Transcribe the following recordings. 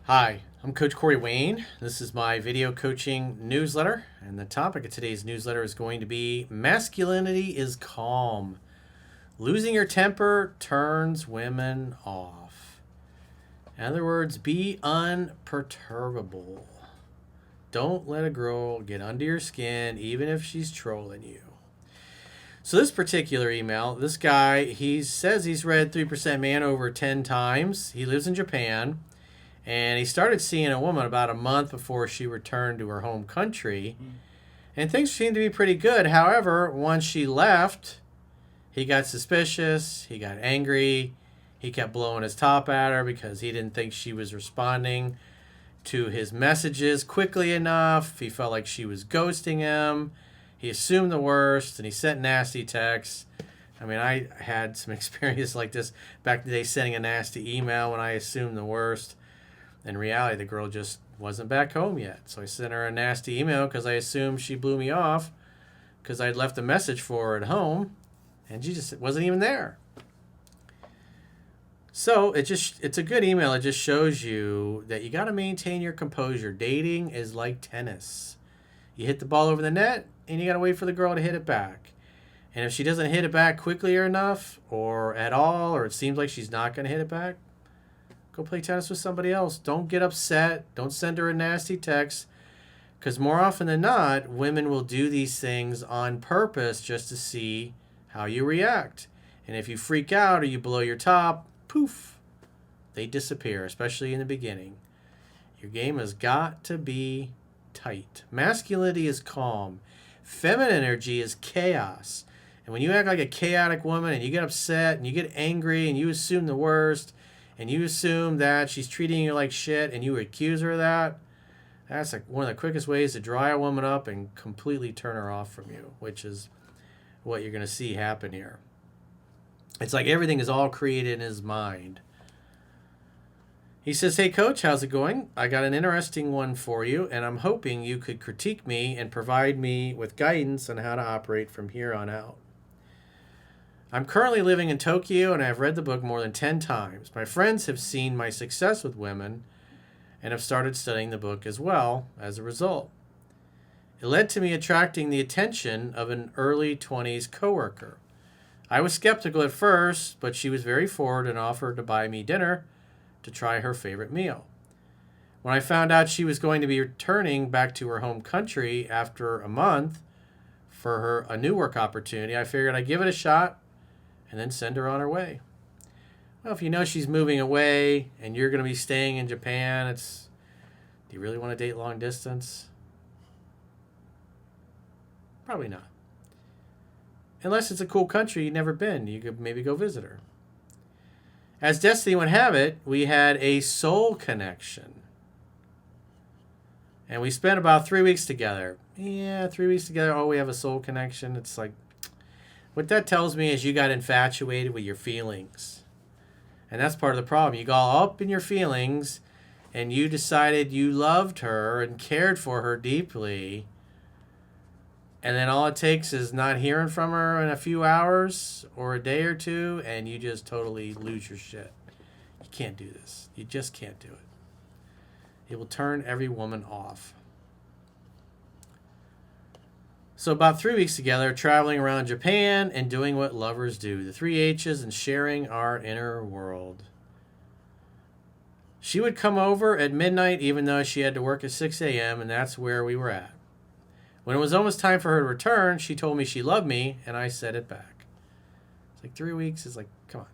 Hi, I'm Coach Corey Wayne. This is my video coaching newsletter, and the topic of today's newsletter is going to be Masculinity is Calm. Losing your temper turns women off. In other words, be unperturbable. Don't let a girl get under your skin, even if she's trolling you. So this particular email, this guy, he says he's read 3% Man over 10 times. He lives in Japan. And he started seeing a woman about a month before she returned to her home country. And things seemed to be pretty good. However, once she left, he got suspicious. He got angry. He kept blowing his top at her because he didn't think she was responding to his messages quickly enough. He felt like she was ghosting him. He assumed the worst, and he sent nasty texts. I mean, I had some experience like this back in the day, sending a nasty email when I assumed the worst. In reality, the girl just wasn't back home yet. So I sent her a nasty email because I assumed she blew me off because I'd left a message for her at home, and she just wasn't even there. So it's a good email. It just shows you that you got to maintain your composure. Dating is like tennis. You hit the ball over the net, and you got to wait for the girl to hit it back. And if she doesn't hit it back quickly or enough, or at all, or it seems like she's not going to hit it back, go play tennis with somebody else. Don't get upset. Don't send her a nasty text. Because more often than not, women will do these things on purpose just to see how you react. And if you freak out or you blow your top, poof, they disappear, especially in the beginning. Your game has got to be tight. Masculinity is calm. Feminine energy is chaos. And when you act like a chaotic woman and you get upset and you get angry and you assume the worst, and you assume that she's treating you like shit and you accuse her of that, that's like one of the quickest ways to dry a woman up and completely turn her off from you, which is what you're going to see happen here. It's like everything is all created in his mind. He says, "Hey, Coach, how's it going? I got an interesting one for you, and I'm hoping you could critique me and provide me with guidance on how to operate from here on out. I'm currently living in Tokyo, and I've read the book more than 10 times. My friends have seen my success with women and have started studying the book as well as a result. It led to me attracting the attention of an early 20s coworker. I was skeptical at first, but she was very forward and offered to buy me dinner to try her favorite meal. When I found out she was going to be returning back to her home country after a month for a new work opportunity, I figured I'd give it a shot and then send her on her way. Well, if you know she's moving away and you're going to be staying in Japan, do you really want to date long distance? Probably not. Unless it's a cool country you've never been. You could maybe go visit her. As destiny would have it, we had a soul connection. And we spent about 3 weeks together. Yeah, 3 weeks together. Oh, we have a soul connection. It's like, what that tells me is you got infatuated with your feelings. And that's part of the problem. You got all up in your feelings and you decided you loved her and cared for her deeply. And then all it takes is not hearing from her in a few hours or a day or two, and you just totally lose your shit. You can't do this. You just can't do it. It will turn every woman off. So about 3 weeks together, traveling around Japan and doing what lovers do. The 3 H's and sharing our inner world. She would come over at midnight even though she had to work at 6 a.m. and that's where we were at. When it was almost time for her to return, she told me she loved me and I said it back. It's like 3 weeks is like, come on.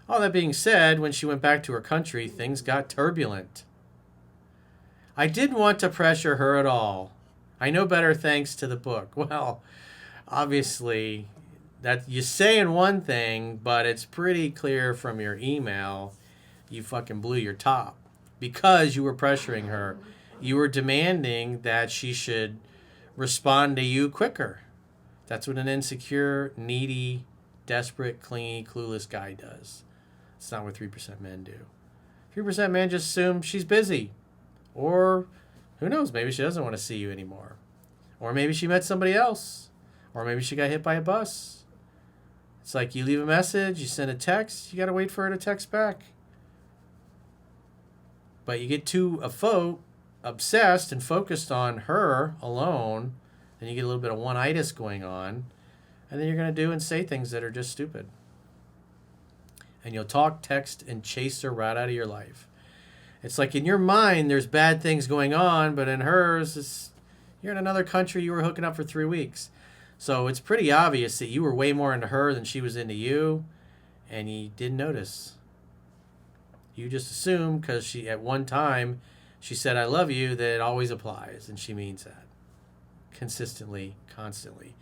All that being said, when she went back to her country, things got turbulent. I didn't want to pressure her at all. I know better thanks to the book. Well, obviously, that you're saying one thing, but it's pretty clear from your email you fucking blew your top because you were pressuring her. You were demanding that she should respond to you quicker. That's what an insecure, needy, desperate, clingy, clueless guy does. It's not what 3% men do. 3% men just assume she's busy. Or who knows, maybe she doesn't want to see you anymore. Or maybe she met somebody else. Or maybe she got hit by a bus. It's like you leave a message, you send a text, you got to wait for her to text back. But you get too obsessed and focused on her alone, then you get a little bit of one-itis going on, and then you're going to do and say things that are just stupid. And you'll talk, text, and chase her right out of your life. It's like in your mind, there's bad things going on, but in hers, you're in another country, you were hooking up for 3 weeks. So it's pretty obvious that you were way more into her than she was into you, and you didn't notice. You just assume because she, at one time, she said, I love you, that it always applies, and she means that. Consistently, constantly.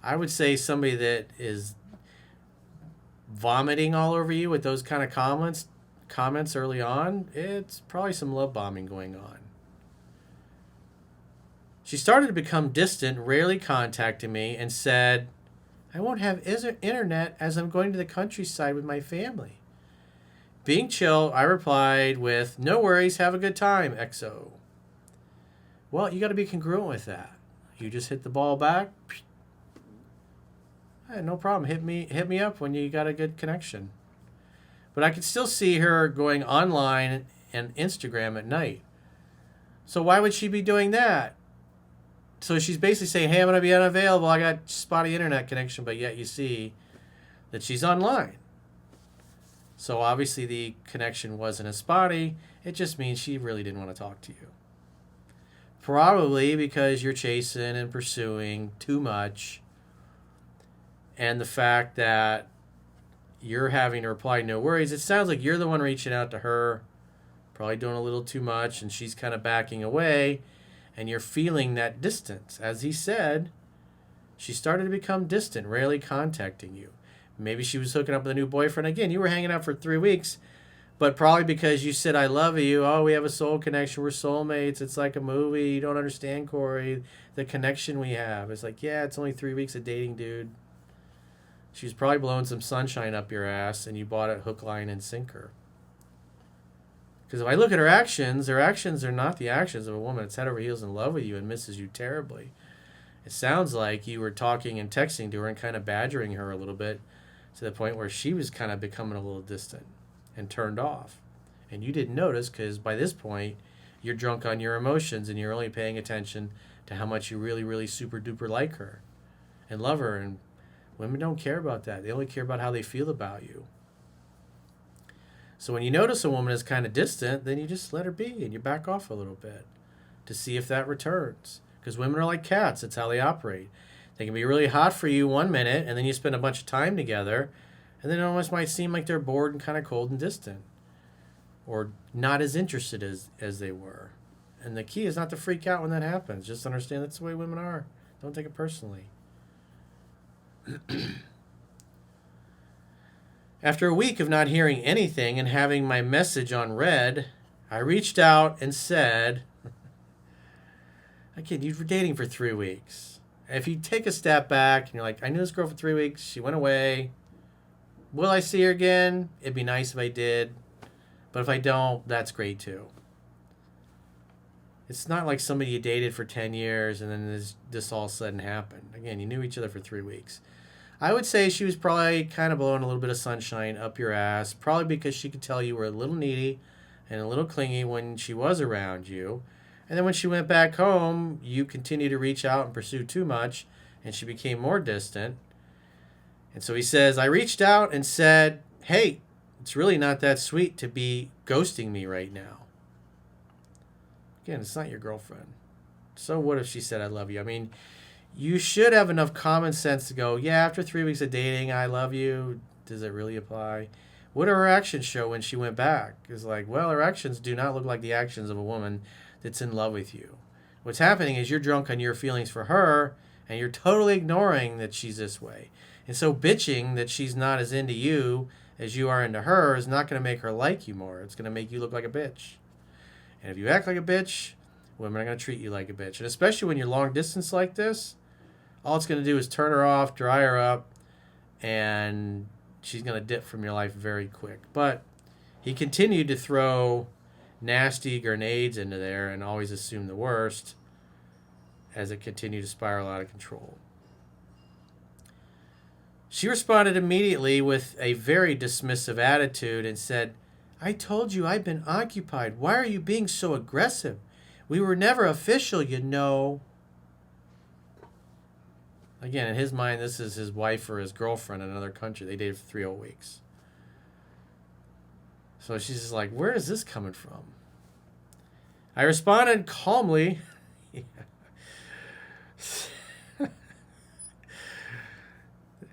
I would say somebody that is vomiting all over you with those kind of comments early on, it's probably some love bombing going on. She started to become distant, rarely contacting me, and said, I won't have internet as I'm going to the countryside with my family. Being chill, I replied with, no worries, have a good time, XO. Well, you got to be congruent with that. You just hit the ball back. Hey, no problem. Hit me up when you got a good connection. But I could still see her going online and Instagram at night. So why would she be doing that? So she's basically saying, hey, I'm going to be unavailable. I got spotty internet connection, but yet you see that she's online. So obviously the connection wasn't as spotty. It just means she really didn't want to talk to you. Probably because you're chasing and pursuing too much. And the fact that you're having to reply, no worries. It sounds like you're the one reaching out to her, probably doing a little too much, and she's kind of backing away. And you're feeling that distance. As he said, she started to become distant, rarely contacting you. Maybe she was hooking up with a new boyfriend. Again, you were hanging out for 3 weeks, but probably because you said, I love you. Oh, we have a soul connection. We're soulmates. It's like a movie. You don't understand, Corey, the connection we have. It's like, yeah, it's only 3 weeks of dating, dude. She was probably blowing some sunshine up your ass, and you bought it hook, line, and sinker. Because if I look at her actions are not the actions of a woman that's head over heels in love with you and misses you terribly. It sounds like you were talking and texting to her and kind of badgering her a little bit to the point where she was kind of becoming a little distant and turned off. And you didn't notice because by this point, you're drunk on your emotions and you're only paying attention to how much you really, really super duper like her and love her. And women don't care about that. They only care about how they feel about you. So when you notice a woman is kind of distant, then you just let her be and you back off a little bit to see if that returns. Because women are like cats. That's how they operate. They can be really hot for you 1 minute, and then you spend a bunch of time together, and then it almost might seem like they're bored and kind of cold and distant or not as interested as they were. And the key is not to freak out when that happens. Just understand that's the way women are. Don't take it personally. After a week of not hearing anything and having my message on read, I reached out and said, again, you were dating for 3 weeks. If you take a step back and you're like, I knew this girl for 3 weeks, she went away. Will I see her again? It'd be nice if I did. But if I don't, that's great too. It's not like somebody you dated for 10 years and then this all of a sudden happened. Again, you knew each other for 3 weeks. I would say she was probably kind of blowing a little bit of sunshine up your ass, probably because she could tell you were a little needy and a little clingy when she was around you. And then when she went back home, you continued to reach out and pursue too much, and she became more distant. And so he says, I reached out and said, hey, it's really not that sweet to be ghosting me right now. Again, it's not your girlfriend. So what if she said, I love you? I mean, you should have enough common sense to go, yeah, after 3 weeks of dating, I love you. Does it really apply? What do her actions show when she went back? It's like, well, her actions do not look like the actions of a woman that's in love with you. What's happening is you're drunk on your feelings for her, and you're totally ignoring that she's this way. And so bitching that she's not as into you as you are into her is not going to make her like you more. It's going to make you look like a bitch. And if you act like a bitch, women are going to treat you like a bitch. And especially when you're long distance like this, all it's going to do is turn her off, dry her up, and she's going to dip from your life very quick. But he continued to throw nasty grenades into there and always assume the worst as it continued to spiral out of control. She responded immediately with a very dismissive attitude and said, I told you I've been occupied. Why are you being so aggressive? We were never official, you know. Again, in his mind, this is his wife or his girlfriend in another country. They dated for 3 whole weeks. So she's just like, where is this coming from? I responded calmly.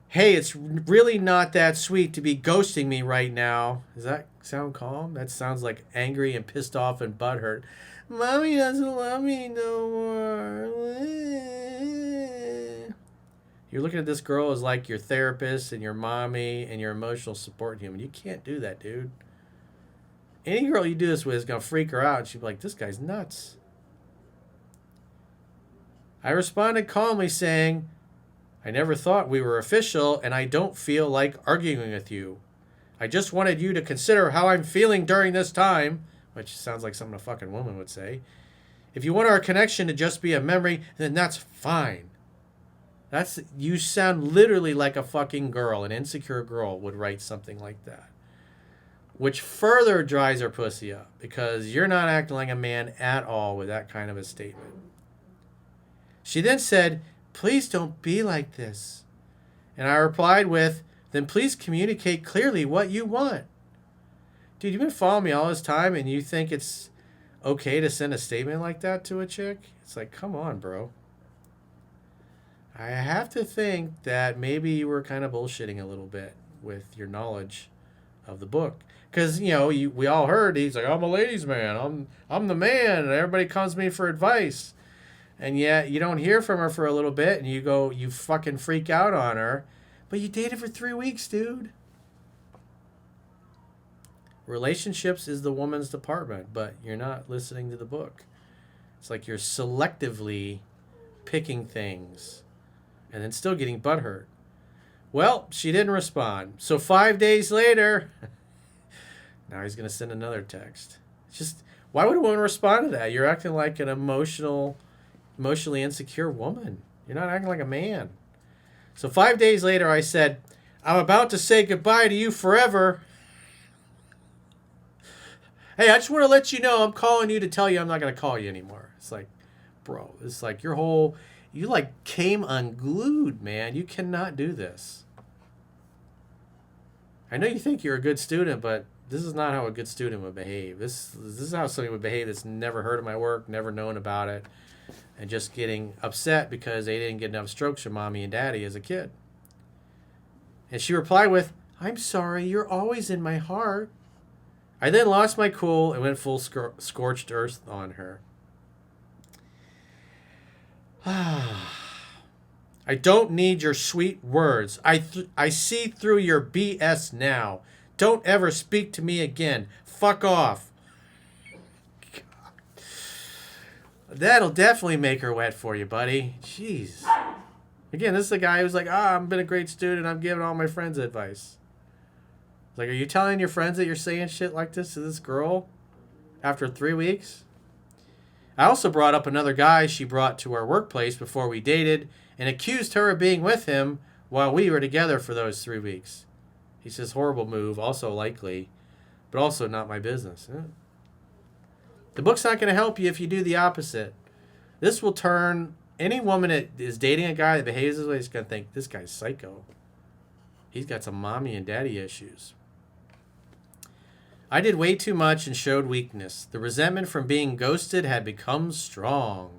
Hey, it's really not that sweet to be ghosting me right now. Does that sound calm? That sounds like angry and pissed off and butthurt. Mommy doesn't love me no more. You're looking at this girl as like your therapist and your mommy and your emotional support human. You can't do that, dude. Any girl you do this with is going to freak her out. And she'll be like, this guy's nuts. I responded calmly saying, I never thought we were official, and I don't feel like arguing with you. I just wanted you to consider how I'm feeling during this time, which sounds like something a fucking woman would say. If you want our connection to just be a memory, then that's fine. You sound literally like a fucking girl. An insecure girl would write something like that. Which further dries her pussy up, because you're not acting like a man at all with that kind of a statement. She then said, please don't be like this. And I replied with, then please communicate clearly what you want. Dude, you've been following me all this time and you think it's okay to send a statement like that to a chick? It's like, come on, bro. I have to think that maybe you were kind of bullshitting a little bit with your knowledge of the book. Because, we all heard he's like, I'm a ladies' man. I'm the man. And everybody comes to me for advice. And yet you don't hear from her for a little bit and you fucking freak out on her. But you dated for 3 weeks, dude. Relationships is the woman's department, but you're not listening to the book. It's like you're selectively picking things and then still getting butthurt. Well, she didn't respond. So 5 days later, now he's going to send another text. Just, why would a woman respond to that? You're acting like an emotionally insecure woman. You're not acting like a man. So 5 days later, I said, I'm about to say goodbye to you forever. Hey, I just want to let you know I'm calling you to tell you I'm not going to call you anymore. It's like, bro, it's like you like came unglued, man. You cannot do this. I know you think you're a good student, but this is not how a good student would behave. This is how somebody would behave that's never heard of my work, never known about it, and just getting upset because they didn't get enough strokes from mommy and daddy as a kid. And she replied with, I'm sorry, you're always in my heart. I then lost my cool and went full scorched earth on her. I don't need your sweet words. I see through your BS now. Don't ever speak to me again. Fuck off. God. That'll definitely make her wet for you, buddy. Jeez. Again, this is the guy who's like, I've been a great student. I'm giving all my friends advice. Like, are you telling your friends that you're saying shit like this to this girl after 3 weeks? I also brought up another guy she brought to our workplace before we dated and accused her of being with him while we were together for those 3 weeks. He says, horrible move, also likely, but also not my business. The book's not going to help you if you do the opposite. This will turn any woman that is dating a guy that behaves this way is going to think, this guy's psycho. He's got some mommy and daddy issues. I did way too much and showed weakness. The resentment from being ghosted had become strong.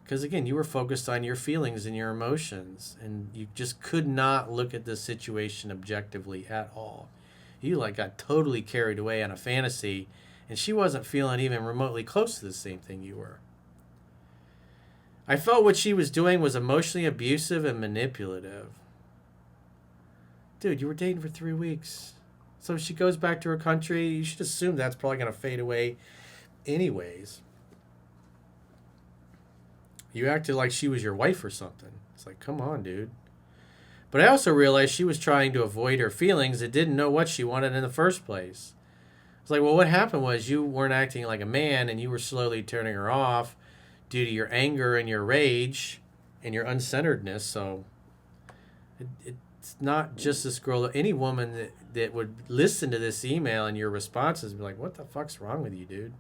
Because again, you were focused on your feelings and your emotions, and you just could not look at this situation objectively at all. You got totally carried away on a fantasy, and she wasn't feeling even remotely close to the same thing you were. I felt what she was doing was emotionally abusive and manipulative. Dude, you were dating for 3 weeks. So if she goes back to her country, you should assume that's probably going to fade away anyways. You acted like she was your wife or something. It's like, come on, dude. But I also realized she was trying to avoid her feelings and didn't know what she wanted in the first place. It's like, well, what happened was you weren't acting like a man and you were slowly turning her off due to your anger and your rage and your uncenteredness. So it's not just this girl. Any woman that would listen to this email and your responses be like, what the fuck's wrong with you, dude?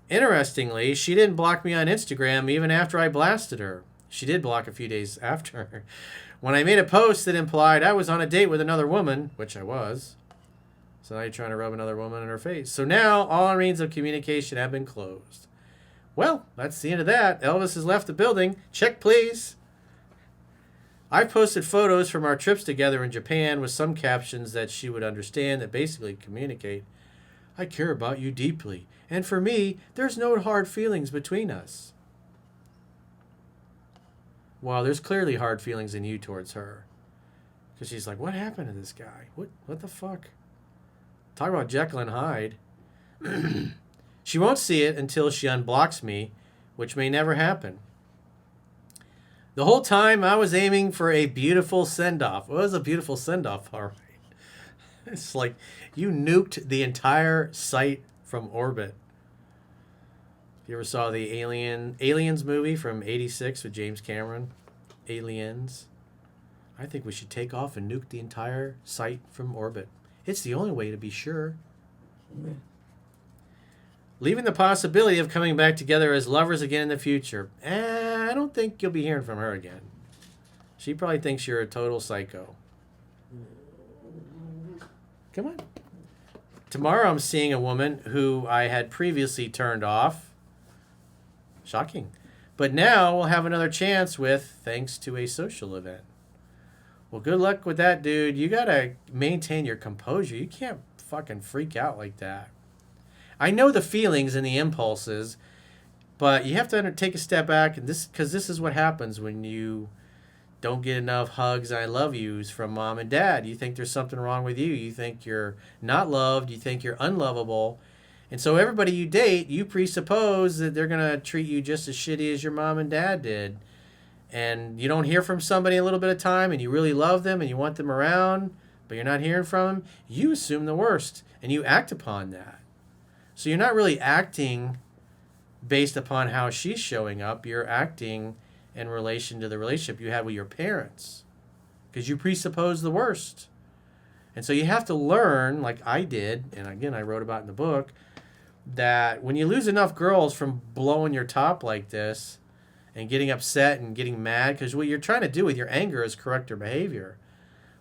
Interestingly, she didn't block me on Instagram even after I blasted her. She did block a few days after. When I made a post that implied I was on a date with another woman, which I was. So now you're trying to rub another woman in her face. So now all our means of communication have been closed. Well, that's the end of that. Elvis has left the building. Check, please. I posted photos from our trips together in Japan with some captions that she would understand that basically communicate, I care about you deeply. And for me, there's no hard feelings between us. Well, there's clearly hard feelings in you towards her. Because she's like, what happened to this guy? What the fuck? Talk about Jekyll and Hyde. She won't see it until she unblocks me, which may never happen. The whole time I was aiming for a beautiful send-off. It was a beautiful send-off, all right. It's like you nuked the entire site from orbit. You ever saw the Aliens movie from '86 with James Cameron? Aliens. I think we should take off and nuke the entire site from orbit. It's the only way to be sure. Leaving the possibility of coming back together as lovers again in the future. I don't think you'll be hearing from her again. She probably thinks you're a total psycho. Come on. Tomorrow I'm seeing a woman who I had previously turned off. Shocking. But now we'll have another chance with, thanks to a social event. Well, good luck with that, dude. You got to maintain your composure. You can't fucking freak out like that. I know the feelings and the impulses, but you have to take a step back, and because this is what happens when you don't get enough hugs and I love yous from mom and dad. You think there's something wrong with you. You think you're not loved. You think you're unlovable. And so everybody you date, you presuppose that they're going to treat you just as shitty as your mom and dad did. And you don't hear from somebody a little bit of time and you really love them and you want them around, but you're not hearing from them, you assume the worst and you act upon that. So you're not really acting based upon how she's showing up. You're acting in relation to the relationship you had with your parents because you presuppose the worst. And so you have to learn, like I did, and again, I wrote about in the book, that when you lose enough girls from blowing your top like this and getting upset and getting mad, because what you're trying to do with your anger is correct her behavior.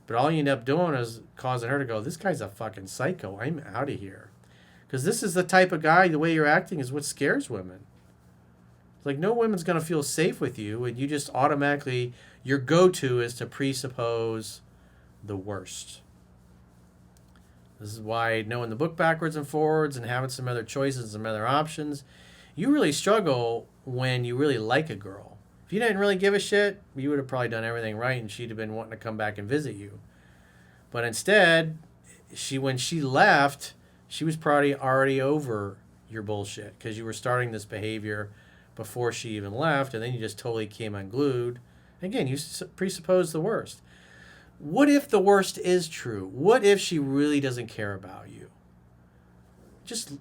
But all you end up doing is causing her to go, this guy's a fucking psycho. I'm out of here. Because this is the type of guy, the way you're acting is what scares women. It's like no woman's going to feel safe with you, and you just automatically, your go-to is to presuppose the worst. This is why knowing the book backwards and forwards and having some other choices, some other options, you really struggle when you really like a girl. If you didn't really give a shit, you would have probably done everything right and she'd have been wanting to come back and visit you. But instead, when she left, she was probably already over your bullshit because you were starting this behavior before she even left, and then you just totally came unglued. Again, you presuppose the worst. What if the worst is true? What if she really doesn't care about you?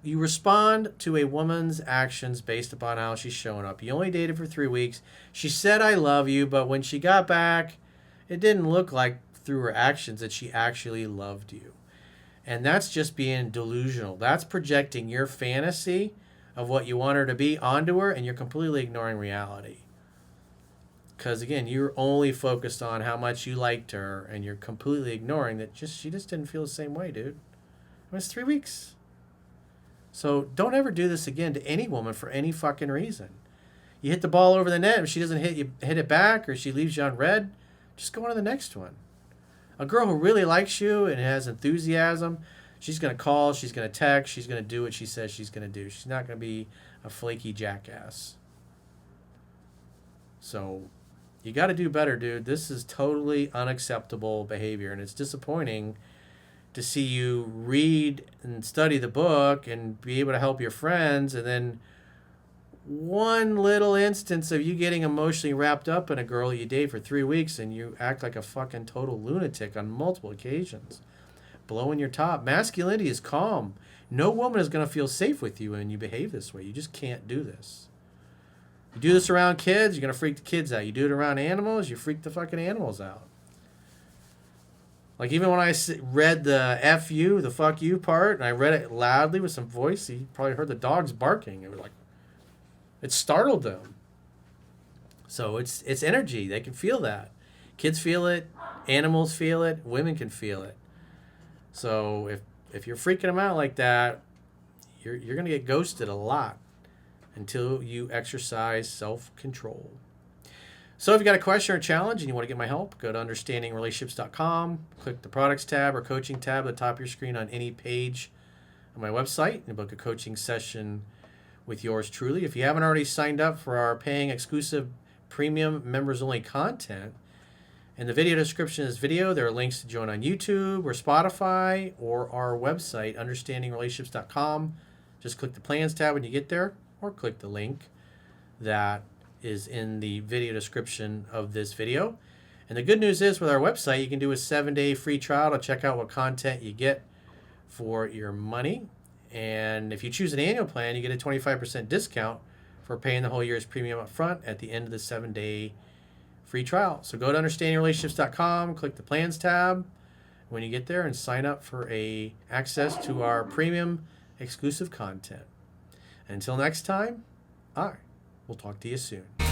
You respond to a woman's actions based upon how she's showing up. You only dated for 3 weeks. She said, I love you, but when she got back, it didn't look like through her actions that she actually loved you. And that's just being delusional. That's projecting your fantasy of what you want her to be onto her, and you're completely ignoring reality. Because, again, you're only focused on how much you liked her, and you're completely ignoring that she just didn't feel the same way, dude. It was 3 weeks. So don't ever do this again to any woman for any fucking reason. You hit the ball over the net, if she doesn't hit it back, or she leaves you on red, just go on to the next one. A girl who really likes you and has enthusiasm, she's going to call, she's going to text, she's going to do what she says she's going to do. She's not going to be a flaky jackass. So you got to do better, dude. This is totally unacceptable behavior, and it's disappointing to see you read and study the book and be able to help your friends, and then one little instance of you getting emotionally wrapped up in a girl you date for 3 weeks and you act like a fucking total lunatic on multiple occasions. Blowing your top. Masculinity is calm. No woman is going to feel safe with you when you behave this way. You just can't do this. You do this around kids, you're going to freak the kids out. You do it around animals, you freak the fucking animals out. Like even when I read the F you, the fuck you part, and I read it loudly with some voice, you probably heard the dogs barking. It was like, it startled them. So it's energy. They can feel that. Kids feel it. Animals feel it. Women can feel it. So if you're freaking them out like that, you're gonna get ghosted a lot until you exercise self-control. So if you got a question or challenge and you want to get my help, go to understandingrelationships.com, click the products tab or coaching tab at the top of your screen on any page on my website, and book a coaching session with yours truly. If you haven't already signed up for our paying exclusive premium members only content, in the video description of this video, there are links to join on YouTube or Spotify or our website, understandingrelationships.com. Just click the plans tab when you get there, or click the link that is in the video description of this video. And the good news is with our website, you can do a 7-day free trial to check out what content you get for your money. And if you choose an annual plan, you get a 25% discount for paying the whole year's premium up front at the end of the 7-day free trial. So go to understandingrelationships.com, click the plans tab when you get there, and sign up for access to our premium exclusive content. Until next time, we'll talk to you soon.